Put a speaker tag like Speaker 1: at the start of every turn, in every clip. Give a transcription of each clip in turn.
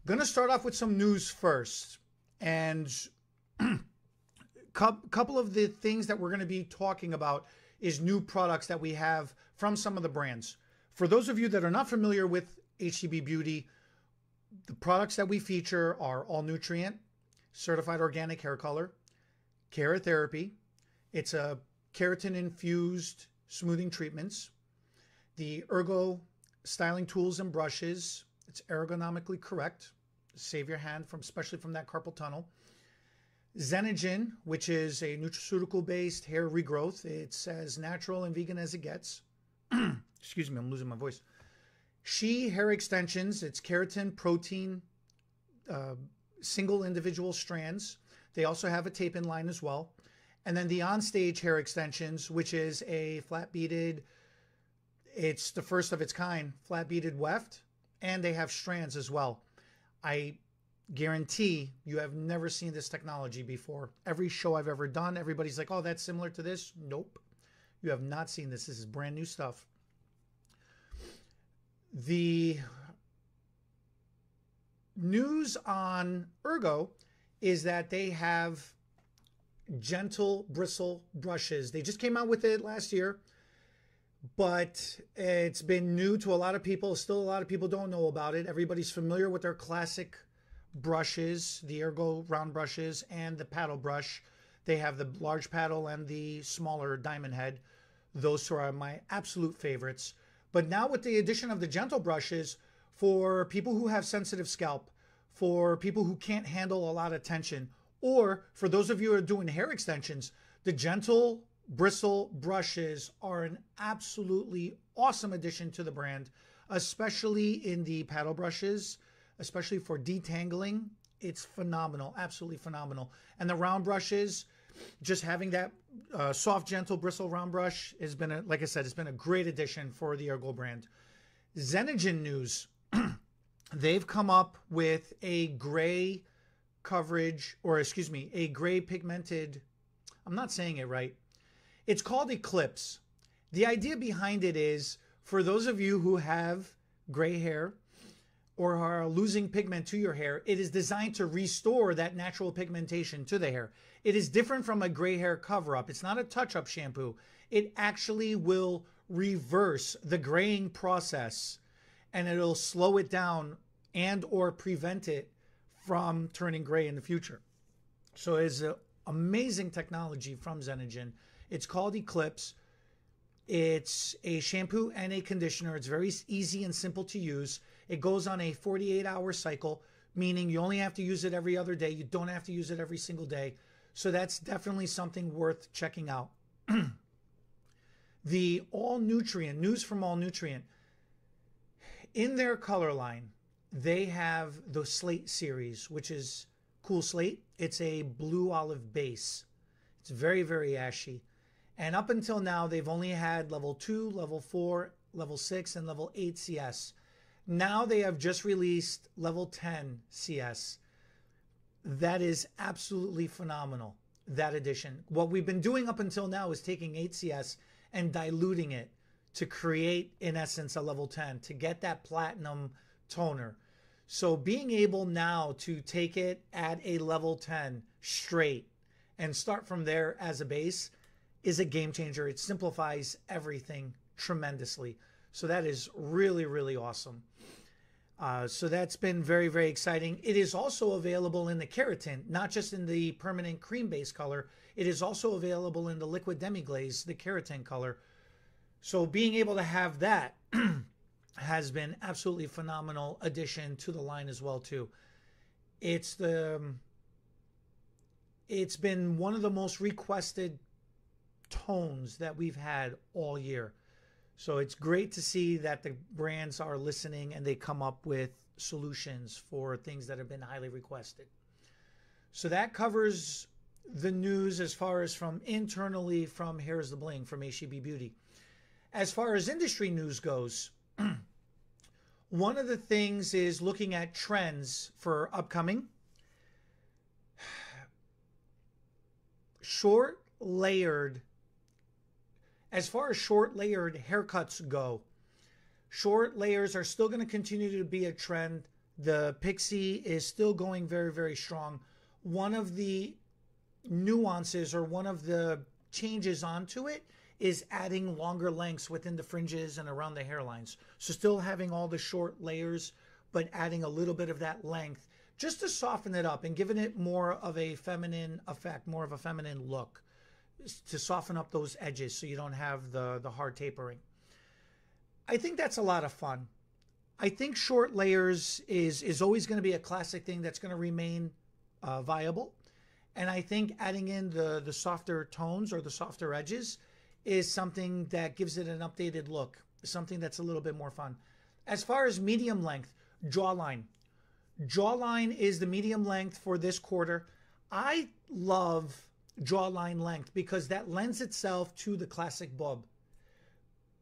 Speaker 1: Going to start off with some news first. And couple of the things that we're going to be talking about is new products that we have from some of the brands. For those of you that are not familiar with HTB Beauty, the products that we feature are All Nutrient, Certified Organic Hair Color, Keratherapy. It's a keratin-infused smoothing treatments. The Ergo styling tools and brushes. It's ergonomically correct. Save your hand from, especially from that carpal tunnel. Xenogen, which is a nutraceutical-based hair regrowth. It's as natural and vegan as it gets. Excuse me, I'm losing my voice. She hair extensions. It's keratin, protein, single individual strands. They also have a tape-in line as well. And then the Onstage hair extensions, which is a flat beaded, it's the first of its kind, flat beaded weft, and they have strands as well. I guarantee you have never seen this technology before. Every show I've ever done, everybody's like, oh, that's similar to this. Nope. You have not seen this. This is brand new stuff. The news on Ergo is that they have gentle bristle brushes. They just came out with it last year, but it's been new to a lot of people. Still, a lot of people don't know about it. Everybody's familiar with their classic brushes, the Ergo round brushes and the paddle brush. They have the large paddle and the smaller diamond head. Those two are my absolute favorites. But now with the addition of the gentle brushes, for people who have sensitive scalp, for people who can't handle a lot of tension, or for those of you who are doing hair extensions, the gentle bristle brushes are an absolutely awesome addition to the brand, especially in the paddle brushes, especially for detangling. It's phenomenal, absolutely phenomenal. And the round brushes, just having that soft, gentle bristle round brush has been, like I said, it's been a great addition for the Ergo brand. Xenogen news. They've come up with a gray coverage, or excuse me, a gray pigmented, I'm not saying it right. It's called Eclipse. The idea behind it is for those of you who have gray hair or are losing pigment to your hair, it is designed to restore that natural pigmentation to the hair. It is different from a gray hair cover-up. It's not a touch-up shampoo. It actually will reverse the graying process, and it'll slow it down and or prevent it from turning gray in the future. So it's an amazing technology from Xenogen. It's called Eclipse. It's a shampoo and a conditioner. It's very easy and simple to use. It goes on a 48-hour cycle, meaning you only have to use it every other day. You don't have to use it every single day. So that's definitely something worth checking out. The All Nutrient, news from All Nutrient. In their color line, they have the Slate series, which is Cool Slate. It's a blue olive base. It's very, very ashy. And up until now, they've only had level 2, level 4, level 6, and level 8 CS. Now they have just released level 10 CS. That is absolutely phenomenal, that addition. What we've been doing up until now is taking 8 CS and diluting it to create, in essence, a level 10, to get that platinum toner. So being able now to take it at a level 10 straight and start from there as a base is a game changer. It simplifies everything tremendously. So that is really, really awesome. So that's been very, very exciting. It is also available in the keratin, not just in the permanent cream-based color. It is also available in the liquid demi-glaze, the keratin color. So being able to have that has been absolutely phenomenal addition to the line as well too. It's been one of the most requested tones that we've had all year. So it's great to see that the brands are listening and they come up with solutions for things that have been highly requested. So that covers the news as far as from internally from Here's the Bling from HTB Beauty. As far as industry news goes, one of the things is looking at trends for upcoming. Short layered, as far as short layered haircuts go, short layers are still going to continue to be a trend. The Pixie is still going very, very strong. One of the nuances or one of the changes onto it is adding longer lengths within the fringes and around the hairlines. So still having all the short layers, but adding a little bit of that length just to soften it up and giving it more of a feminine effect, more of a feminine look, to soften up those edges so you don't have the hard tapering. I think that's a lot of fun. I think short layers is always going to be a classic thing that's going to remain viable. And I think adding in the softer tones or the softer edges is something that gives it an updated look, something that's a little bit more fun. As far as medium length, jawline. Jawline is the medium length for this quarter. I love jawline length because that lends itself to the classic bob.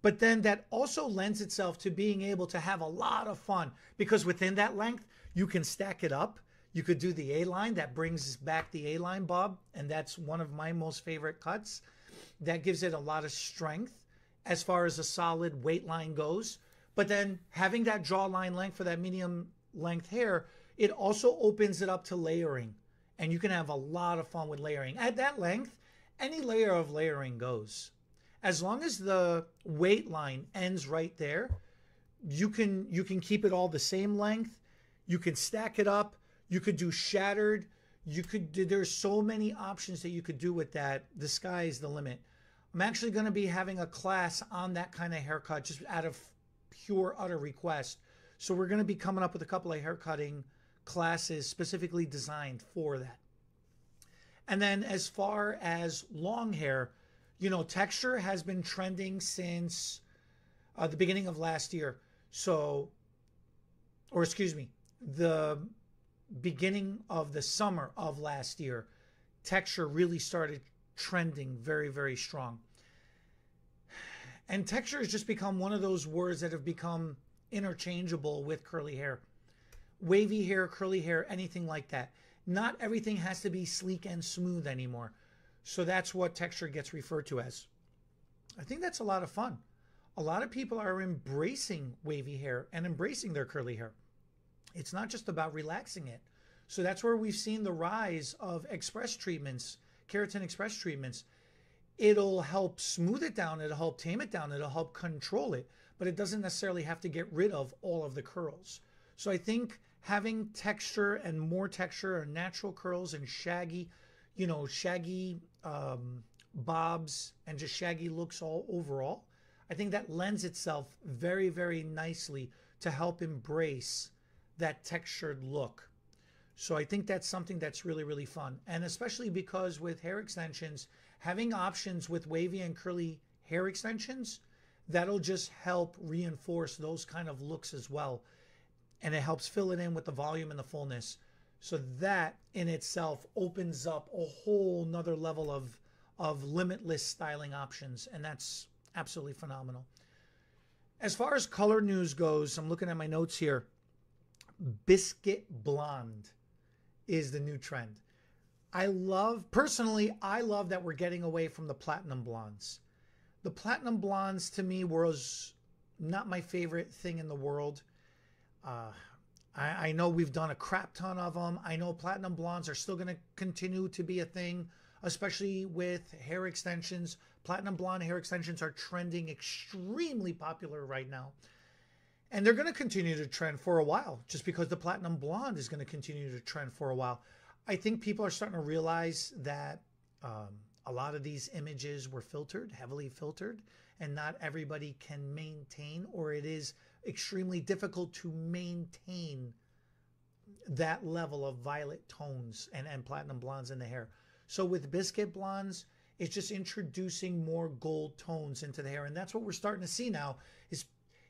Speaker 1: But then that also lends itself to being able to have a lot of fun because within that length, you can stack it up. You could do the A-line. That brings back the A-line bob, and that's one of my most favorite cuts. That gives it a lot of strength as far as a solid weight line goes. But then having that jawline length for that medium length hair, it also opens it up to layering. And you can have a lot of fun with layering. At that length, any layer of layering goes. As long as the weight line ends right there, you can keep it all the same length. You can stack it up. You could do shattered. There's so many options that you could do with that. The sky is the limit. I'm actually going to be having a class on that kind of haircut just out of pure utter request. So we're going to be coming up with a couple of haircutting classes specifically designed for that. And then as far as long hair, you know, texture has been trending since the beginning of last year. So, or excuse me, the beginning of the summer of last year, texture really started trending very, very strong. And texture has just become one of those words that have become interchangeable with curly hair. Wavy hair, curly hair, anything like that. Not everything has to be sleek and smooth anymore. So that's what texture gets referred to as. I think that's a lot of fun. A lot of people are embracing wavy hair and embracing their curly hair. It's not just about relaxing it. So that's where we've seen the rise of express treatments, keratin express treatments. It'll help smooth it down. It'll help tame it down. It'll help control it. But it doesn't necessarily have to get rid of all of the curls. So I think having texture and more texture and natural curls and shaggy, you know, shaggy bobs and just shaggy looks all overall, I think that lends itself very, very nicely to help embrace that textured look. So I think that's something that's really, really fun. And especially because with hair extensions, having options with wavy and curly hair extensions, that'll just help reinforce those kind of looks as well. And it helps fill it in with the volume and the fullness. So that in itself opens up a whole nother level of limitless styling options. And that's absolutely phenomenal. As far as color news goes, I'm looking at my notes here. Biscuit blonde is the new trend. Personally, I love that we're getting away from the platinum blondes. The platinum blondes to me was not my favorite thing in the world. I know we've done a crap ton of them. I know platinum blondes are still going to continue to be a thing, especially with hair extensions. Platinum blonde hair extensions are trending extremely popular right now. And they're going to continue to trend for a while just because the platinum blonde is going to continue to trend for a while. I think people are starting to realize that a lot of these images were filtered, heavily filtered, and not everybody can maintain, or it is extremely difficult to maintain that level of violet tones and platinum blondes in the hair. So with biscuit blondes, it's just introducing more gold tones into the hair. And that's what we're starting to see now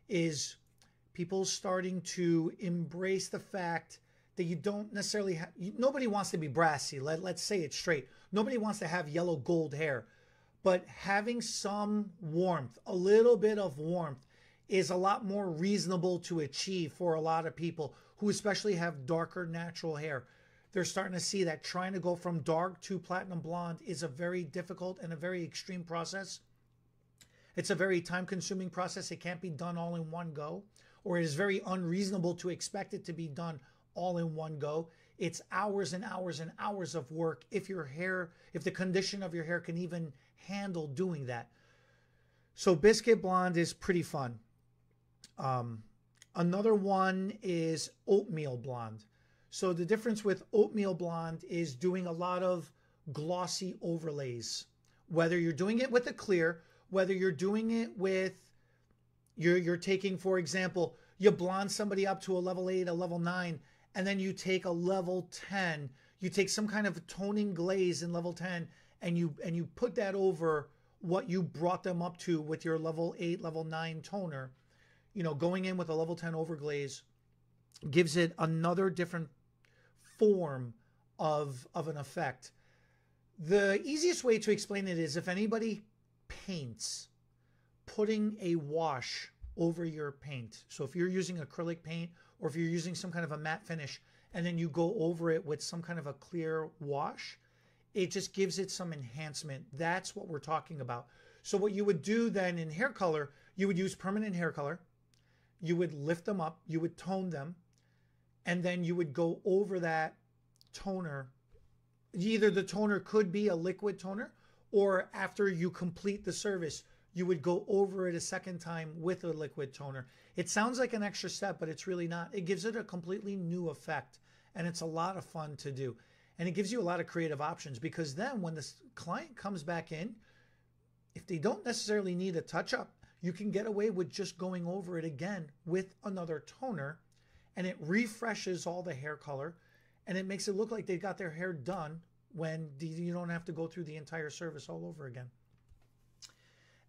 Speaker 1: is people starting to embrace the fact that you don't necessarily have, nobody wants to be brassy. Let's say it straight. Nobody wants to have yellow gold hair, but having some warmth, a little bit of warmth, is a lot more reasonable to achieve for a lot of people who especially have darker natural hair. They're starting to see that trying to go from dark to platinum blonde is a very difficult and a very extreme process. It's a very time-consuming process. It can't be done all in one go, or it is very unreasonable to expect it to be done all in one go. It's hours and hours and hours of work if the condition of your hair can even handle doing that. So Biscuit Blonde is pretty fun. Another one is Oatmeal Blonde. So the difference with Oatmeal Blonde is doing a lot of glossy overlays. Whether you're doing it with a clear, whether you're doing it with, you're taking, for example, you blonde somebody up to a level 8, a level 9, and then you take a level 10, you take some kind of toning glaze in level 10, and you put that over what you brought them up to with your level 8, level 9 toner. You know, going in with a level 10 overglaze gives it another different form of an effect. The easiest way to explain it is if anybody paints, putting a wash over your paint. So if you're using acrylic paint or if you're using some kind of a matte finish and then you go over it with some kind of a clear wash, it just gives it some enhancement. That's what we're talking about. So what you would do then in hair color, you would use permanent hair color. You would lift them up, you would tone them, and then you would go over that toner. Either the toner could be a liquid toner, or after you complete the service, you would go over it a second time with a liquid toner. It sounds like an extra step, but it's really not. It gives it a completely new effect, and it's a lot of fun to do. And it gives you a lot of creative options, because then when the client comes back in, if they don't necessarily need a touch-up, you can get away with just going over it again with another toner, and it refreshes all the hair color, and it makes it look like they got their hair done when you don't have to go through the entire service all over again.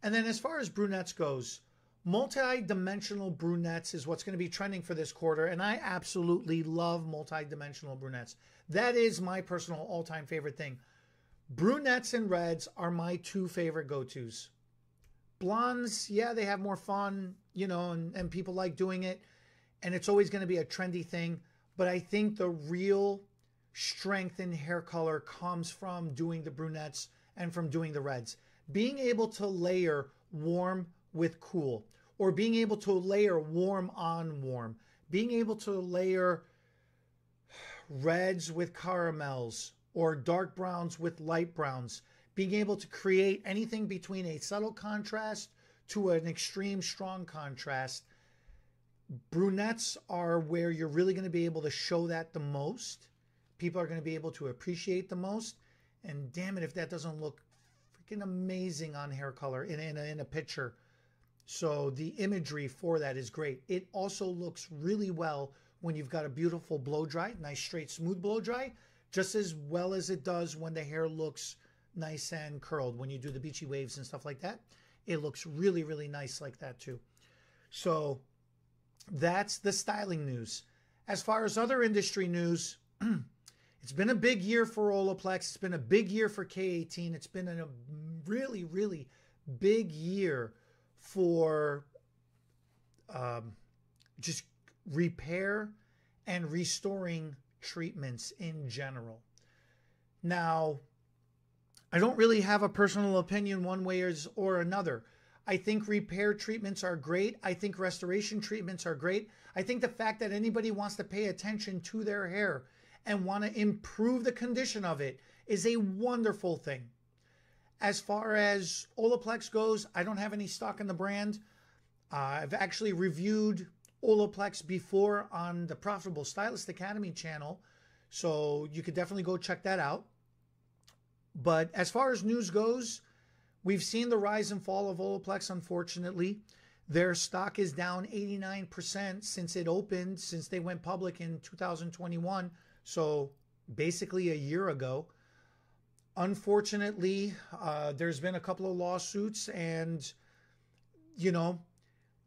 Speaker 1: And then as far as brunettes goes, multi-dimensional brunettes is what's going to be trending for this quarter, and I absolutely love multi-dimensional brunettes. That is my personal all-time favorite thing. Brunettes and reds are my two favorite go-tos. Blondes, yeah, they have more fun, you know, and people like doing it, and it's always going to be a trendy thing. But I think the real strength in hair color comes from doing the brunettes and from doing the reds. Being able to layer warm with cool, or being able to layer warm on warm, being able to layer reds with caramels or dark browns with light browns, being able to create anything between a subtle contrast to an extreme strong contrast. Brunettes are where you're really going to be able to show that the most. People are going to be able to appreciate the most. And damn it, if that doesn't look freaking amazing on hair color in a picture. So the imagery for that is great. It also looks really well when you've got a beautiful blow dry, nice straight smooth blow dry, just as well as it does when the hair looks nice and curled. When you do the beachy waves and stuff like that, it looks really, really nice like that too. So that's the styling news. As far as other industry news, it's been a big year for Olaplex. It's been a big year for K18. It's been a really, really big year for just repair and restoring treatments in general. Now, I don't really have a personal opinion one way or another. I think repair treatments are great. I think restoration treatments are great. I think the fact that anybody wants to pay attention to their hair and want to improve the condition of it is a wonderful thing. As far as Olaplex goes, I don't have any stock in the brand. I've actually reviewed Olaplex before on the Profitable Stylist Academy channel, so you could definitely go check that out. But as far as news goes, we've seen the rise and fall of Olaplex, unfortunately. Their stock is down 89% since it opened, since they went public in 2021, so basically a year ago. Unfortunately, there's been a couple of lawsuits, and, you know,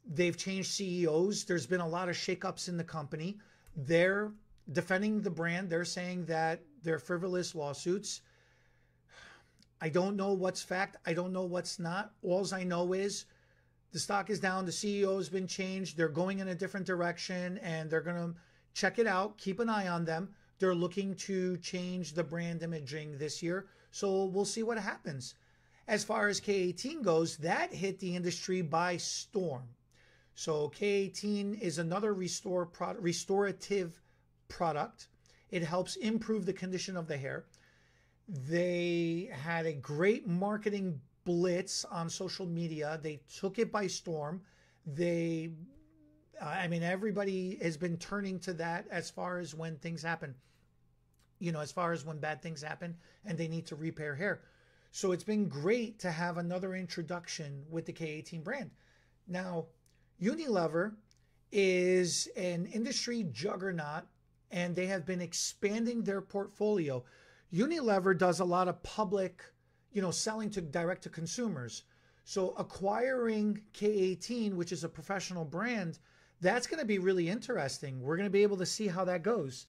Speaker 1: they've changed CEOs. There's been a lot of shakeups in the company. They're defending the brand. They're saying that they're frivolous lawsuits. I don't know what's fact. I don't know what's not. All I know is the stock is down. The CEO has been changed. They're going in a different direction, and they're going to check it out. Keep an eye on them. They're looking to change the brand imaging this year, so we'll see what happens. As far as K18 goes, that hit the industry by storm. So K18 is another restorative product. It helps improve the condition of the hair. They had a great marketing blitz on social media. They took it by storm. I mean, everybody has been turning to that as far as when things happen, as far as when bad things happen and they need to repair hair. So it's been great to have another introduction with the K18 brand. Now, Unilever is an industry juggernaut, and they have been expanding their portfolio. Unilever does a lot of public, selling to direct to consumers. So acquiring K18, which is a professional brand, that's going to be really interesting. We're going to be able to see how that goes.